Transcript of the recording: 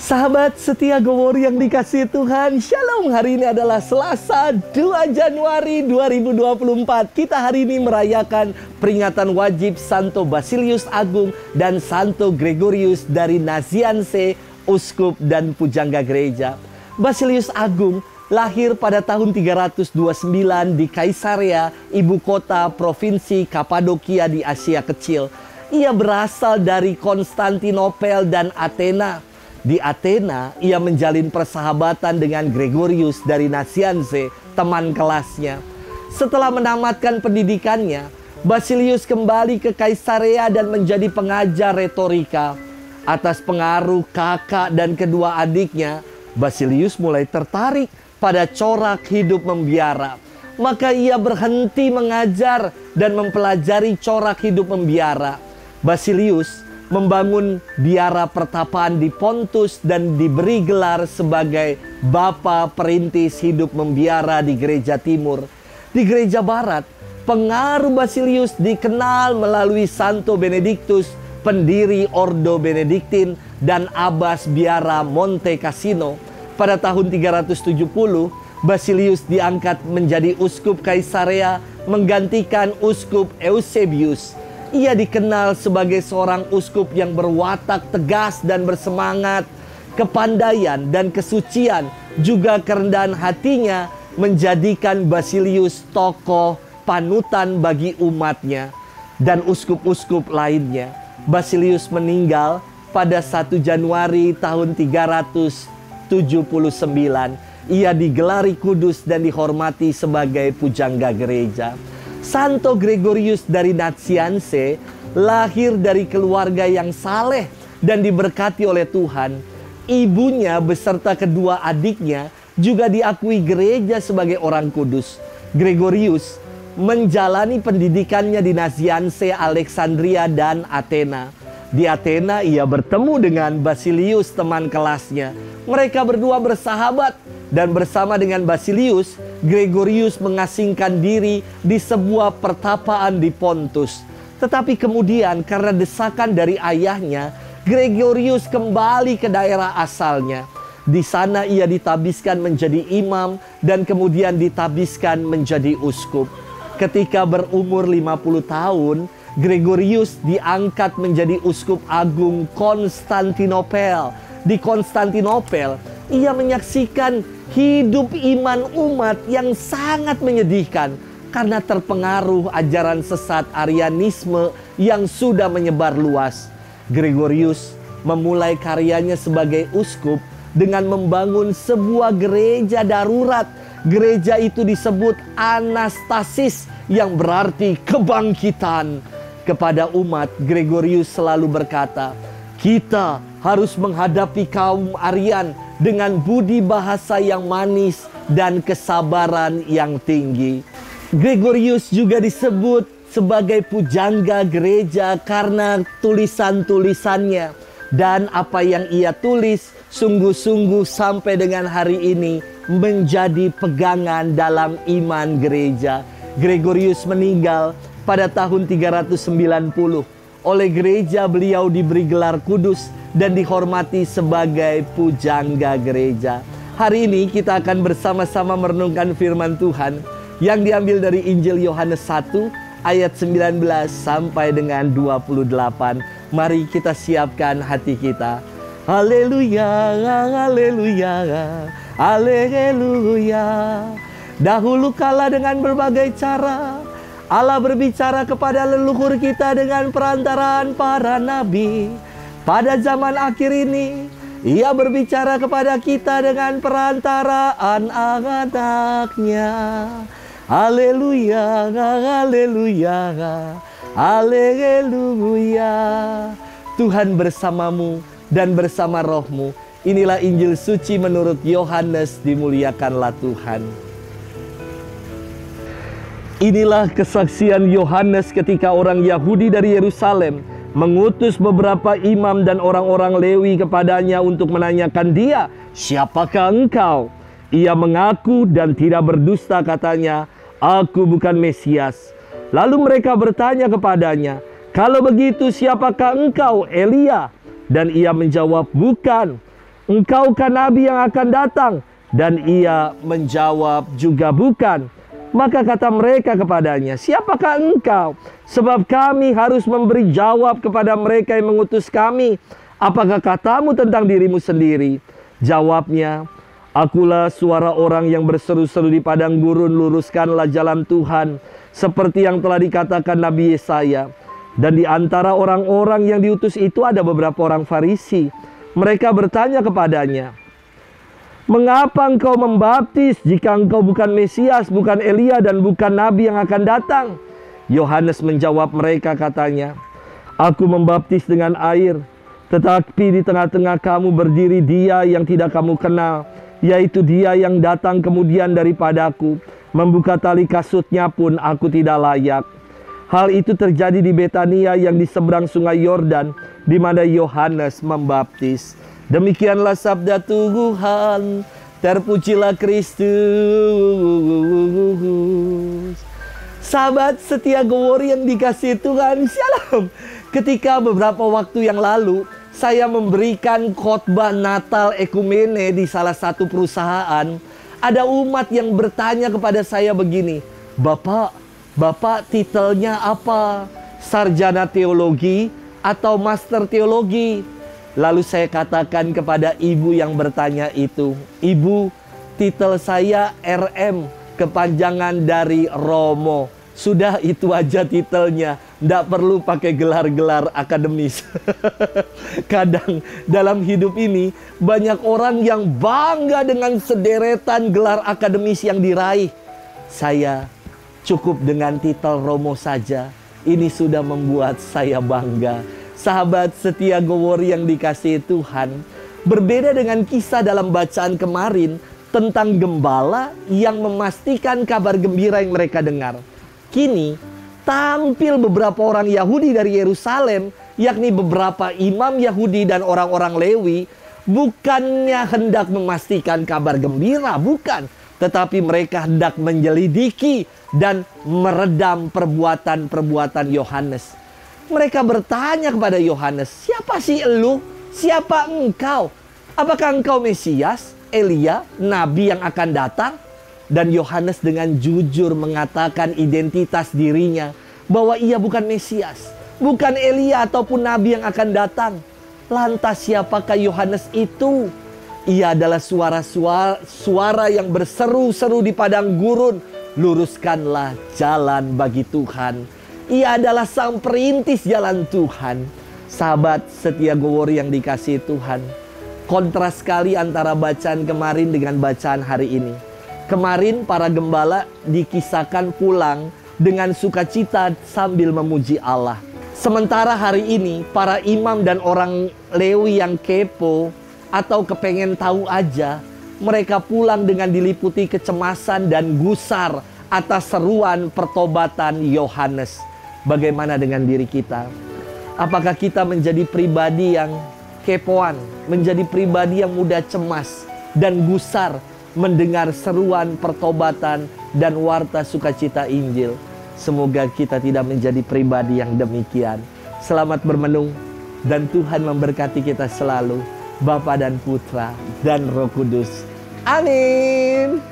Sahabat setia Gowori yang dikasihi Tuhan, Shalom. Hari ini adalah Selasa 2 Januari 2024. Kita hari ini merayakan peringatan wajib Santo Basilius Agung dan Santo Gregorius dari Nazianze, uskup dan pujangga gereja. Basilius Agung lahir pada tahun 329 di Kaisarea, ibu kota provinsi Kapadokia di Asia Kecil. Ia berasal dari Konstantinopel dan Athena. Di Athena, ia menjalin persahabatan dengan Gregorius dari Nazianze, teman kelasnya. Setelah menamatkan pendidikannya, Basilius kembali ke Kaisarea dan menjadi pengajar retorika. Atas pengaruh kakak dan kedua adiknya, Basilius mulai tertarik pada corak hidup membiara. Maka ia berhenti mengajar dan mempelajari corak hidup membiara. Basilius membangun biara pertapaan di Pontus dan diberi gelar sebagai Bapa Perintis Hidup Membiara di Gereja Timur. Di Gereja Barat, pengaruh Basilius dikenal melalui Santo Benedictus, pendiri Ordo Benediktin, dan Abbas Biara Monte Cassino. Pada tahun 370, Basilius diangkat menjadi uskup Kaisarea, menggantikan uskup Eusebius. Ia dikenal sebagai seorang uskup yang berwatak tegas dan bersemangat. Kepandaian dan kesucian, juga kerendahan hatinya menjadikan Basilius tokoh panutan bagi umatnya dan uskup-uskup lainnya. Basilius meninggal pada 1 Januari tahun 379. Ia digelari kudus dan dihormati sebagai pujangga gereja. Santo Gregorius dari Nazianze lahir dari keluarga yang saleh dan diberkati oleh Tuhan. Ibunya beserta kedua adiknya juga diakui gereja sebagai orang kudus. Gregorius menjalani pendidikannya di Nazianze, Alexandria, dan Athena. Di Athena ia bertemu dengan Basilius, teman kelasnya. Mereka berdua bersahabat dan bersama dengan Basilius, Gregorius mengasingkan diri di sebuah pertapaan di Pontus. Tetapi kemudian karena desakan dari ayahnya, Gregorius kembali ke daerah asalnya. Di sana ia ditabiskan menjadi imam dan kemudian ditabiskan menjadi uskup. Ketika berumur 50 tahun, Gregorius diangkat menjadi uskup agung Konstantinopel. Di Konstantinopel, ia menyaksikan hidup iman umat yang sangat menyedihkan karena terpengaruh ajaran sesat Arianisme yang sudah menyebar luas. Gregorius memulai karyanya sebagai uskup dengan membangun sebuah gereja darurat. Gereja itu disebut Anastasis yang berarti kebangkitan. Kepada umat, Gregorius selalu berkata, kita harus menghadapi kaum Arian dengan budi bahasa yang manis dan kesabaran yang tinggi. Gregorius juga disebut sebagai pujangga gereja karena tulisan-tulisannya. Dan apa yang ia tulis sungguh-sungguh sampai dengan hari ini menjadi pegangan dalam iman gereja. Gregorius meninggal pada tahun 390. Oleh gereja beliau diberi gelar kudus dan dihormati sebagai pujangga gereja. Hari ini kita akan bersama-sama merenungkan firman Tuhan yang diambil dari Injil Yohanes 1 ayat 19 sampai dengan 28. Mari kita siapkan hati kita. Haleluya, haleluya, haleluya. Dahulu kala dengan berbagai cara Allah berbicara kepada leluhur kita dengan perantaraan para nabi. Pada zaman akhir ini, Ia berbicara kepada kita dengan perantaraan anak-Nya. Haleluya, haleluya, haleluya. Tuhan bersamamu dan bersama rohmu. Inilah Injil suci menurut Yohanes, dimuliakanlah Tuhan. Inilah kesaksian Yohanes ketika orang Yahudi dari Yerusalem mengutus beberapa imam dan orang-orang Lewi kepadanya untuk menanyakan dia, siapakah engkau? Ia mengaku dan tidak berdusta katanya, aku bukan Mesias. Lalu mereka bertanya kepadanya, kalau begitu siapakah engkau, Elia? Dan ia menjawab, bukan. Engkaukah nabi yang akan datang? Dan ia menjawab juga bukan. Maka kata mereka kepadanya, siapakah engkau? Sebab kami harus memberi jawab kepada mereka yang mengutus kami. Apakah katamu tentang dirimu sendiri? Jawabnya, akulah suara orang yang berseru-seru di padang gurun, luruskanlah jalan Tuhan, seperti yang telah dikatakan Nabi Yesaya. Dan di antara orang-orang yang diutus itu ada beberapa orang Farisi. Mereka bertanya kepadanya, mengapa engkau membaptis jika engkau bukan Mesias, bukan Elia, dan bukan Nabi yang akan datang? Yohanes menjawab mereka, katanya, aku membaptis dengan air, tetapi di tengah-tengah kamu berdiri dia yang tidak kamu kenal, yaitu dia yang datang kemudian daripadaku. Membuka tali kasutnya pun aku tidak layak. Hal itu terjadi di Betania yang di seberang sungai Yordan, di mana Yohanes membaptis. Demikianlah sabda Tuhan, terpujilah Kristus. Sahabat setia Gowori yang dikasihi Tuhan, shalom. Ketika beberapa waktu yang lalu saya memberikan khotbah Natal Ekumene di salah satu perusahaan, ada umat yang bertanya kepada saya begini, Bapak titelnya apa? Sarjana teologi atau master teologi? Lalu saya katakan kepada ibu yang bertanya itu, Ibu, titel saya RM, kepanjangan dari Romo. Sudah itu aja titelnya, tidak perlu pakai gelar-gelar akademis. Kadang dalam hidup ini banyak orang yang bangga dengan sederetan gelar akademis yang diraih. Saya cukup dengan titel Romo saja. Ini sudah membuat saya bangga. Sahabat setia Gowori yang dikasihi Tuhan, berbeda dengan kisah dalam bacaan kemarin tentang gembala yang memastikan kabar gembira yang mereka dengar. Kini tampil beberapa orang Yahudi dari Yerusalem, yakni beberapa imam Yahudi dan orang-orang Lewi, bukannya hendak memastikan kabar gembira, bukan, tetapi mereka hendak menyelidiki dan meredam perbuatan-perbuatan Yohanes. Mereka bertanya kepada Yohanes, siapa sih elu? Siapa engkau? Apakah engkau Mesias, Elia, Nabi yang akan datang? Dan Yohanes dengan jujur mengatakan identitas dirinya, bahwa ia bukan Mesias, bukan Elia ataupun Nabi yang akan datang. Lantas siapakah Yohanes itu? Ia adalah suara yang berseru-seru di padang gurun, luruskanlah jalan bagi Tuhan. Ia adalah sang perintis jalan Tuhan. Sahabat setia Gowori yang dikasihi Tuhan, kontras sekali antara bacaan kemarin dengan bacaan hari ini. Kemarin para gembala dikisahkan pulang dengan sukacita sambil memuji Allah. Sementara hari ini para imam dan orang Lewi yang kepo atau kepengen tahu aja, mereka pulang dengan diliputi kecemasan dan gusar atas seruan pertobatan Yohanes. Bagaimana dengan diri kita? Apakah kita menjadi pribadi yang kepoan, menjadi pribadi yang mudah cemas dan gusar mendengar seruan pertobatan dan warta sukacita Injil? Semoga kita tidak menjadi pribadi yang demikian. Selamat bermenung dan Tuhan memberkati kita selalu, Bapa dan Putra dan Roh Kudus. Amin.